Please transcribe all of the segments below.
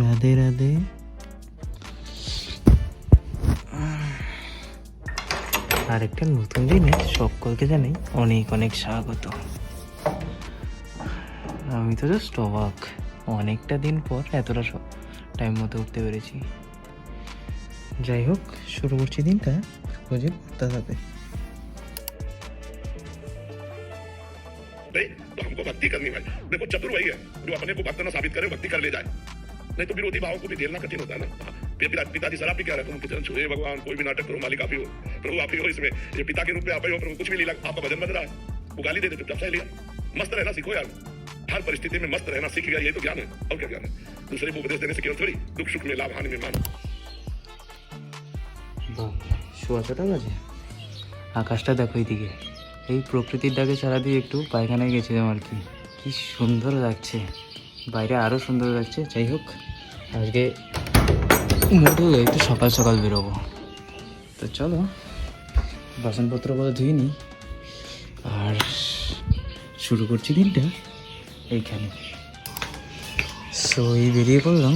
রাধে রাধে। আরেকটা নতুন দিনে সকলকে জানাই অনেক অনেক স্বাগত। আমি তো জাস্ট অবাক, অনেকটা দিন পর এতটা টাইম মতো উঠতে পেরেছি। যাই হোক, শুরু করছি দিনটা খোঁজে করতে হবে। तो हमको भक्ति करनी भाई। देखो चतुर वही है जो अपने को भक्त न साबित करे, भक्ति कर ले जाए। नहीं तो विरोधी भाव को भी झेलना कठिन होता है ना। पिताजी शराब भी कह रहे, तुम किचन छुए भगवान, कोई भी नाटक करो, मालिक आप ही हो, प्रभु आप ही हो। इसमें ये पिता के रूप में आप ही हो, प्रभु कुछ भी नहीं लगा, आपका भजन बज रहा है, वो गाली दे दे चुपचाप सह लिया। मस्त रहना सीखो यार, हर परिस्थिति में मस्त रहना सीख गया, ये तो ज्ञान है। और क्या ज्ञान है? दूसरे को उपदेश देने से केवल थोड़ी, दुख सुख में, लाभ हानि में मानो। শোয়া ছটা বাজে, আকাশটা দেখো এইদিকে। এই প্রকৃতির ডাকে সারা দিয়ে একটু পায়খানায় গেছিলাম আর কি। কি সুন্দর লাগছে, বাইরে আরও সুন্দর লাগছে। যাই হোক, আজকে মুড হলো একটু সকাল সকাল বেরোবো। তো চলো, বাসনপত্র বলে ধুয়ে নিই আর শুরু করছি দিনটা এইখানে। সো এই বেরিয়ে পড়লাম।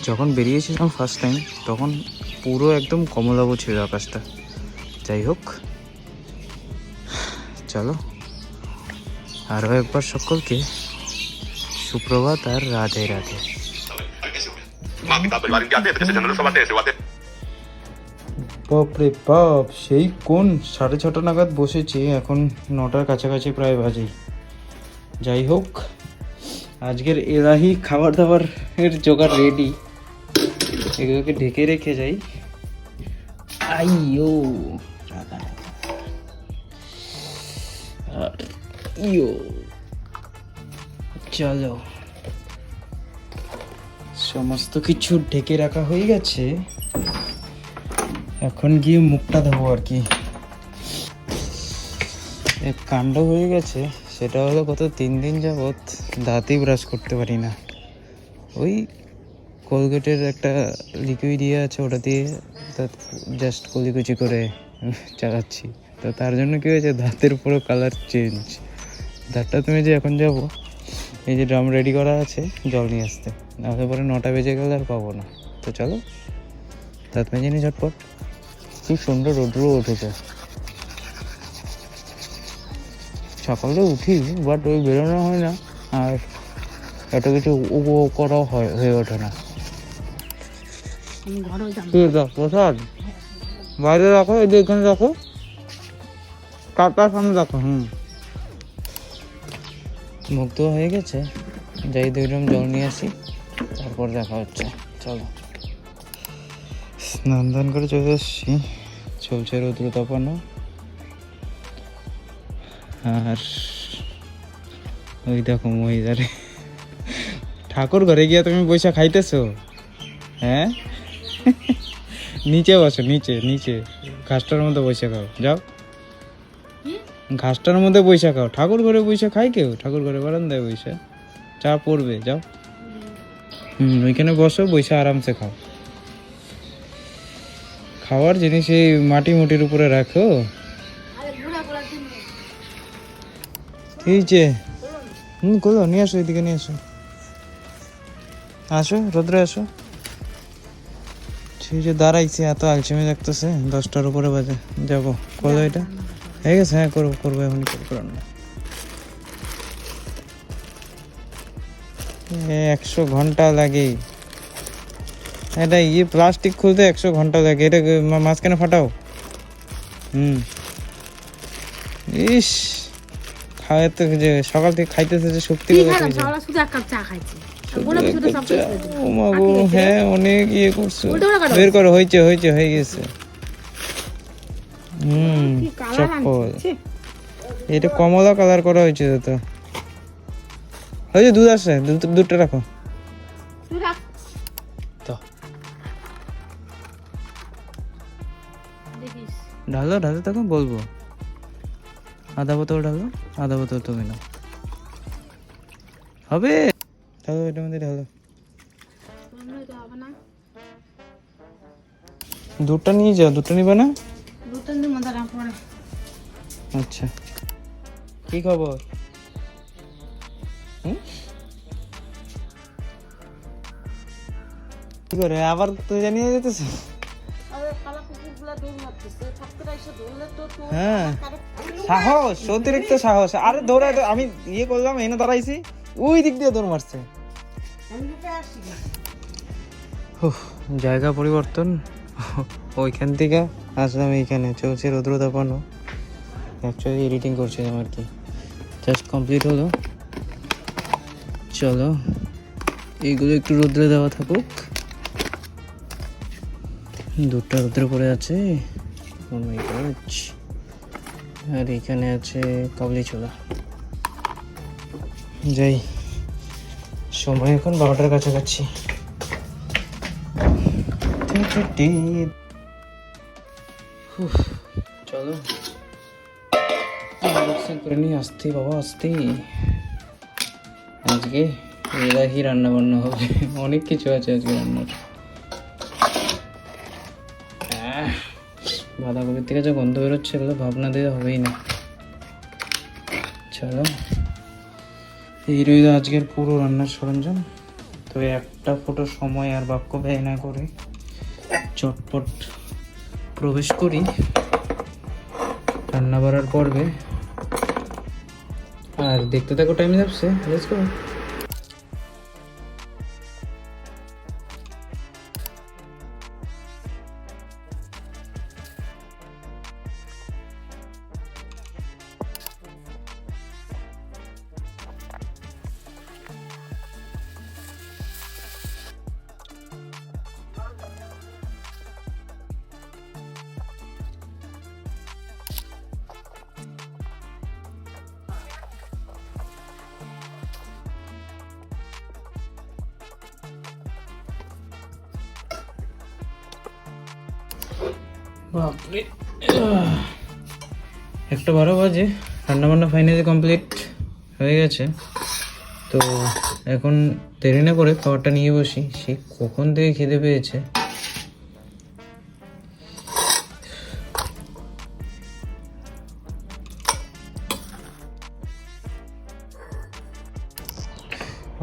যখন বেরিয়েছিলাম ফার্স্ট টাইম তখন পুরো একদম কমলাবু ছিল আকাশটা। যাই হোক, চলো আরও একবার সকলকে সুপ্রভাত আর রাধে রাধে। বাপরে বাপ, সেই কোন 6:30 নাগাদ বসেছি, এখন 9টার কাছাকাছি প্রায় বাজেই। যাই হোক, আজকের এলাহি খাবার দাবার এর জোগাড় রেডি। এগুলোকে ঢেকে রেখে যাই। আইও ইয়ো, চলো সমস্ত কিছু ঢেকে রাখা হয়ে গেছে। এখন গিয়ে মুখটা ধোবো আর কি। এক কাণ্ড হয়ে গেছে, সেটা হলো গত 3 দিন যাবৎ দাঁতই ব্রাশ করতে পারি না। ওই কোলগেটের একটা লিকুইড দিয়ে আছে, ওটা দিয়ে দাঁত জাস্ট কলিকুচি করে চালাচ্ছি। তো তার জন্য কী হয়েছে, দাঁতের পুরো কালার চেঞ্জ। দাঁতটা তুমি যে এখন যাবো, এই যে ড্রাম রেডি করা আছে জল নিয়ে আসতে, নাহলে পরে 9টা বেজে গেলে আর পাবো না। তো চলো দাঁত মেজে নি ঝটপট। কি সুন্দর রোদ্র উঠেছে। সকালে উঠি বাট ওই বেরোনো হয় না, আর এত কিছু উপভোগ করাও হয়ে ওঠে না। প্রসাদ বাইরে রাখো, এই যে এখানে রাখো, কাটার সামনে রাখো। মুখ তো হয়ে গেছে, যাই 2 ড্রাম জল নিয়ে আসি, তারপর দেখা হচ্ছে। চলো, স্নান দান করে চলে এসছি। চলছে রৌদ্র তাপানো। আর ওই দেখো মহিলারে, ঠাকুর ঘরে গিয়া তুমি পয়সা খাইতেছো? হ্যাঁ, নিচে বসো, নিচে নিচে ঘাসটার মধ্যে বসে খাও। যাও, ঘাসটার মধ্যে বসে খাও। ঠাকুর ঘরে বসে খাই কেউ? ঠাকুর ঘরে বারান্দায় বসে চা পড়বে। যাও, ওইখানে বসো, বসে আরামসে খাও। খাওয়ার জিনিস এই মাটি মুটির উপরে রাখো। ঠিক আছে, করো, নিয়ে আসো, এদিকে নিয়ে আসো। আসো রোদ্রে আসো। ঠিক আছে, দাঁড়াইছি, এত আলসেমি লাগতেছে। 10টার উপরে বাজে, যাবো। করো, এটা হয়ে গেছে? হ্যাঁ করবো, করবো এখন। করো না, 100 ঘন্টা লাগে এটা। প্লাস্টিক খুলতে 100 ঘন্টা লাগে। এটা মাঝখানে ফাটাও। ইস, খাওয়াতে যে সকাল থেকে খাইতেছে যে শক্তি হ্যাঁ, অনেক ইয়ে করছো। বের করো, হয়েছে হয়েছে, হয়ে গেছে। চপ্পল এটা কমলা কালার করা হয়েছে তো। হয়েছে, দুধ আসছে, দুধটা রাখো। ঢালো ঢালো, তখন বলবো। আধা বোতল ঢালো, আধা বোতল তুমি নাও, হবে। ঢালো, এটার মধ্যে ঢালো। দুধটা নিয়ে যাও। দুধটা নিবা না? আচ্ছা, কি খবর? কি করে আবার তুই জানিয়ে যেতেছ? হ্যাঁ, সাহস, অতিরিক্ত সাহস। আরে দৌড়ে আমি ইয়ে করলাম, এনে দাঁড়াইছি, ওই দিক দিয়ে দৌড় মারছে। জায়গা পরিবর্তন, ওইখান থেকে আসলাম এইখানে। চলছে রৌদ্র দাপানো, অ্যাকচুয়ালি এডিটিং করছিলাম আর কি। জাস্ট কমপ্লিট হলো। চলো এইগুলো একটু রোদ্রে দেওয়া থাকুক। দুধটা রোদ্রে পড়ে আছে। Oh my God! আর এখানে আছে কাবলি ছোলা। যাই, সময় এখন 12টার কাছাকাছি। চলো আনবক্সিং করে নিই। আসতে বাবা, আসতে। আজকে এলাহি রান্না বান্না হবে, অনেক কিছু আছে আজকে রান্নার। বাঁধাকপির থেকে যা গন্ধ বেরোচ্ছে, এগুলো ভাবনা দিয়ে হবেই না। চলো, এই রইল আজকের পুরো রান্নার সরঞ্জাম। তো একটা ফটো সময় আর বাক্য ব্যয় না করে চটপট প্রবেশ করি রান্না বাড়ার পর্বে। আর দেখতে থাকো টাইম ল্যাপসে। Let's go. বাপরে, 1:12 বাজে। রান্নাবান্না ফাইনালি কমপ্লিট হয়ে গেছে। তো এখন দেরি না করে খাবারটা নিয়ে বসি। সে কখন থেকে খিদে পেয়েছে।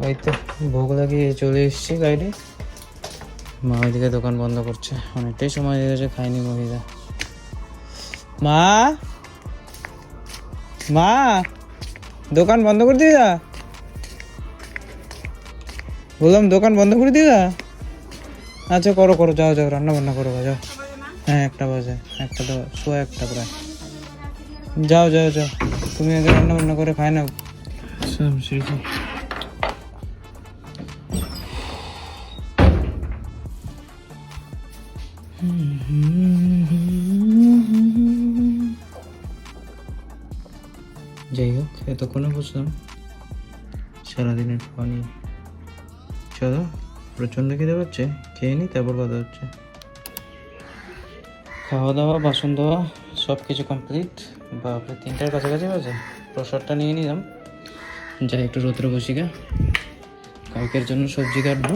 ওই তো ভোগ লাগিয়ে চলে এসেছি গাড়ি। মা ওইদিকে দোকান বন্ধ করছে, অনেকটাই সময় হয়ে গেছে খাইনি মহিলা। মা, মা, দোকান বন্ধ করে দিয়ে যা। বললাম দোকান বন্ধ করে দিয়ে যা। আচ্ছা করো করো, যাও যাও, রান্না বান্না করো, যাও। হ্যাঁ 1টা বাজে, 1টা তো 1:15 প্রায়। যাও যাও যাও, তুমি আগে রান্না বান্না করে খাই নাও। যাই হোক, এতক্ষণে বুঝলাম সারাদিনের পানি। চলো, প্রচণ্ড খিদে পাচ্ছে, খেয়ে নিই, তারপর কথা হচ্ছে। খাওয়া দাওয়া, বাসন ধোয়া সব কিছু কমপ্লিট। বাপরে, 3টার কাছাকাছি বাজে। প্রসাদটা নিয়ে নিলাম। যাই একটু রোদ্রে বসি গা, কালকের জন্য সবজি কাটবো।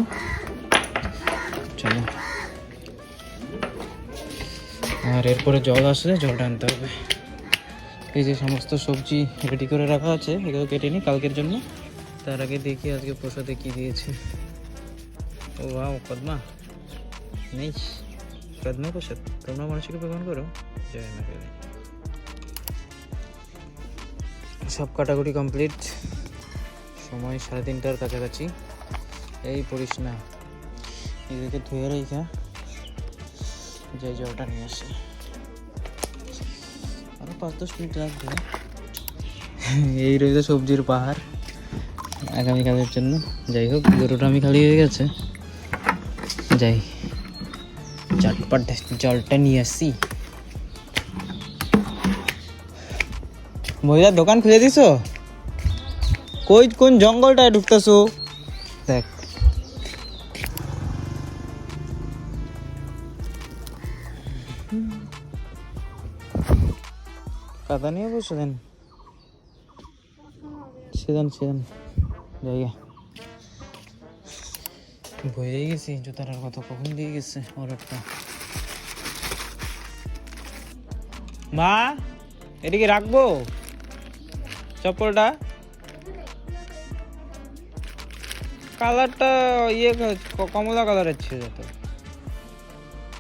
চলো, আর এরপরে জল আসলে জলটা আনতে হবে। এই যে সমস্ত সবজি রেডি করে রাখা আছে, এগুলো কেটে নিই কালকের জন্য। তার আগে দেখি আজকে প্রসাদে কি দিয়েছে। ও ওয়াও, কদমা নেই, কদমা প্রসাদ। তোমরা মানুষকে প্রমাণ করো, জয় মা কালী। সব কাটাকুটি কমপ্লিট। সময় 3:30টার কাছাকাছি। এই পড়িস না, এদিকে ধুয়ে রেখা যে জলটা নিয়ে আসে। আরো 5-10 মিনিট লাগবে। এই রয়েছে সবজির পাহাড় আগামীকালের জন্য। যাই হোক, গরুটা আমি খালি হয়ে গেছে। যাই চটপট জলটা নিয়ে আসি। মহিলার দোকান খুলে দিছো? কই কোন জঙ্গলটায় ঢুকতেছো? দেখ, কাদা নিয়ে বসে দেন। সেদান সেদান জায়গা বয়ে গেছি। জুতাটার কথা কখন দিয়ে গেছে অর্ডারটা। মা, এদিকে রাখবো চপ্পলটা? কালারটা ইয়ে কমলা কালারের ছিল তো।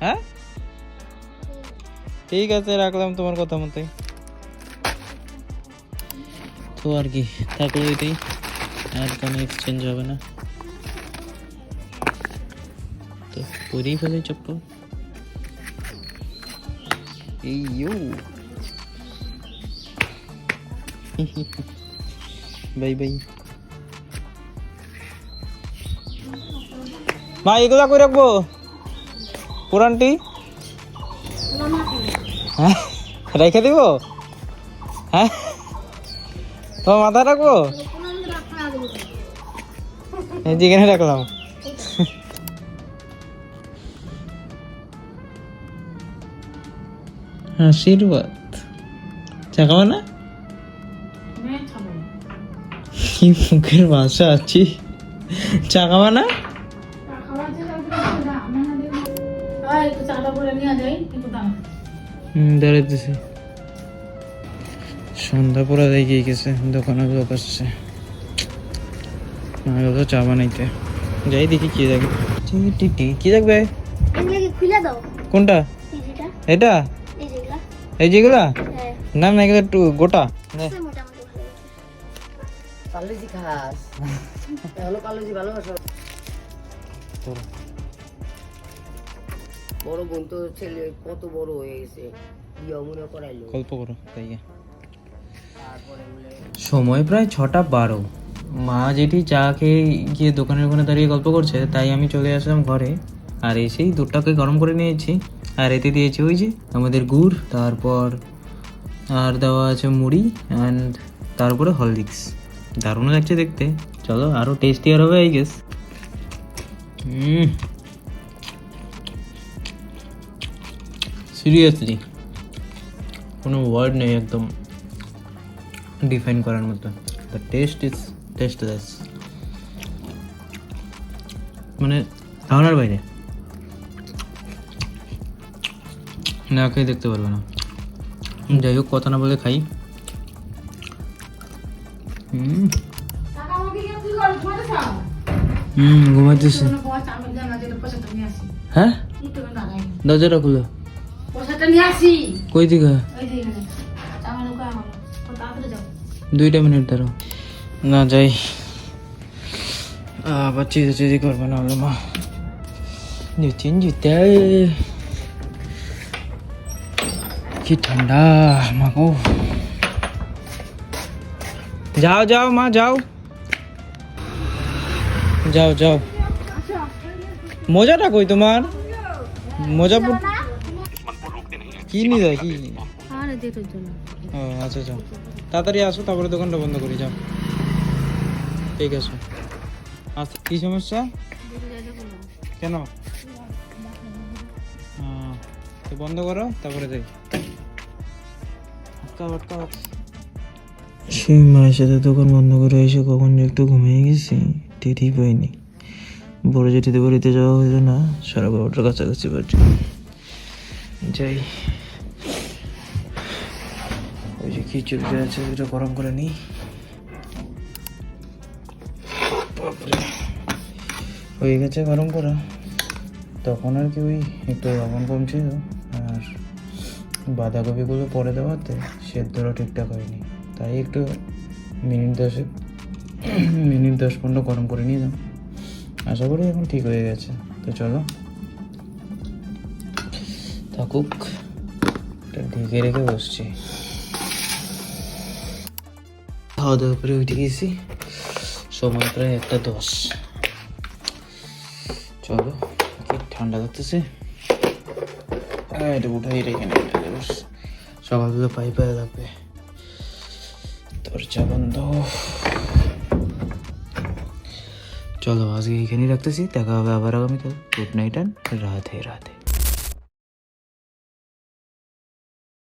হ্যাঁ ঠিক আছে, রাখলাম তোমার কথা মতোই। তো আর কি থাকলো এটাই, আর কোনো এক্সচেঞ্জ হবে না। তো পরেই ফেলে চপ্পল। এই বাই বাই। মা এগুলা করে রাখবো পুরানটি? হ্যাঁ রেখে দিব? হ্যাঁ তোমার মাথায় রাখবো? যেখানে রাখলাম। আশীর্বাদ চা খাবো না? কি মুখের ভাষা আছি, চা খাবো না? দাঁড়াইতেছি, সন্ধ্যা পুরা দেখিয়ে গেছে, দোকানে লোক আসছে, তো চা বানাইতে যাই, দেখি কি দেখবে। কি দেখবে? কোনটা? এটা? এই যেগুলা? না না এগুলো একটু গোটা। বড় বোন তো ছেলে কত বড় হয়ে গেছে, বিয়ে মনে করাইলো। গল্প করো তাই। সময় প্রায় 6:12। মা যেটি চা খেয়ে গিয়ে দোকানের ওখানে দাঁড়িয়ে গল্প করছে, তাই আমি চলে আসলাম ঘরে। আর এসেই দুধটাকে গরম করে নিয়েছি, আর এতে দিয়েছি ওই যে আমাদের গুড়, তারপর আর দেওয়া আছে মুড়ি, অ্যান্ড তারপরে হরলিক্স। দারুণ লাগছে দেখতে। চলো আরও টেস্টি আর হবে আই গেস। সিরিয়াসলি কোনো ওয়ার্ড নেই একদম ডিফাইন করার মতো। দ্য টেস্ট ইজ টেস্টলেস, মানে ধারণার বাইরে, না খেয়ে দেখতে পারবে না। যাই হোক, কথা না বলে খাই। ঘুমাইতেছে। হ্যাঁ দরজাটা খুলো। কই দিকে? 2 মিনিট ধরো না, যাই আবার চিজি করবে না হলে মা। জিতে কি ঠান্ডা মা গো। যাও যাও মা, যাও যাও যাও। মোজাটা কই তোমার? মোজা কি নিয়ে যায়? কি? ও আচ্ছা যাও, তাড়াতাড়ি আসো, তারপরে দোকানটা বন্ধ করি। যাও, ঠিক আছে। আচ্ছা, কি সমস্যা? কেন? তো বন্ধ করো, তারপরে যাই। সেই মায়ের সাথে দোকান বন্ধ করে এসে কখন যে একটু ঘুমিয়ে গেছি টেরই পাইনি। বড় জেঠিতে বাড়িতে যাওয়া হইলো না, 12:30টার কাছাকাছি বাজে। যাই, ওই যে খিচুড়ি আছে ওইটা গরম করে নিই। হয়ে গেছে গরম করা, তখন আর কি ওই একটু লবণ কম ছিল, আর বাঁধাকপিগুলো পরে দেওয়াতে সেদ্ধটা ঠিকঠাক হয়নি, তাই একটু মিনিট 10-15 গরম করে নিয়ে যাও। আশা করি এখন ঠিক হয়ে গেছে। তো চলো থাকুক, ঢেকে রেখে বসছি। খাওয়া দাওয়া করে উঠে গেছি, সময় প্রায় 1:10। চলো, কি ঠান্ডা লাগতেছে। এটা উঠাই রেখে নেই, সকালবেলা পায়ে লাগবে। দরজা বন্ধ। চলো আজকে এখানেই রাখতেছি, দেখা হবে আবার আগামীকাল। Good night and Radhe Radhe.